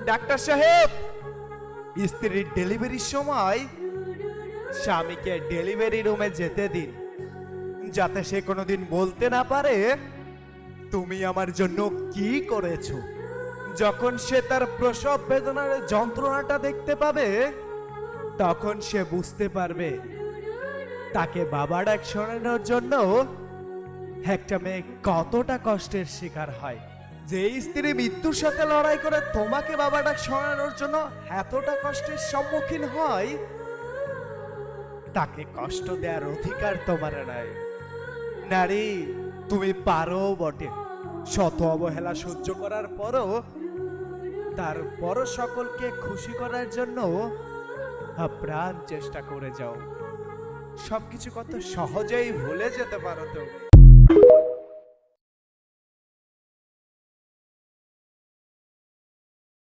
Doctor সাহেব, স্ত্রীর ডেলিভারির সময় স্বামীকে ডেলিভারি রুমে যেতে দিন, যাতে সে কোনোদিন বলতে না পারে তুমি আমার জন্য কি করেছো। যখন সে তার প্রসব বেদনার যন্ত্রণাটা দেখতে পাবে, তখন সে বুঝতে পারবে তাকে বাবা ডাক শোনানোর জন্য একটা মেয়ে কতটা কষ্টের শিকার হয়। যে স্ত্রী মৃত্যুর সাথে লড়াই করে তোমাকে বাবা ডাক শোনানোর জন্য এতটা কষ্টের সম্মুখীন হয়, তাকে কষ্ট দেওয়ার অধিকার তোমার নাই। নারী, তুমি পারো বটে, শত অবহেলা সহ্য করার পরও তারপরও সকলকে খুশি করার জন্য আপ্রাণ চেষ্টা করে যাও। সবকিছু কত সহজেই ভুলে যেতে পারো তুমি।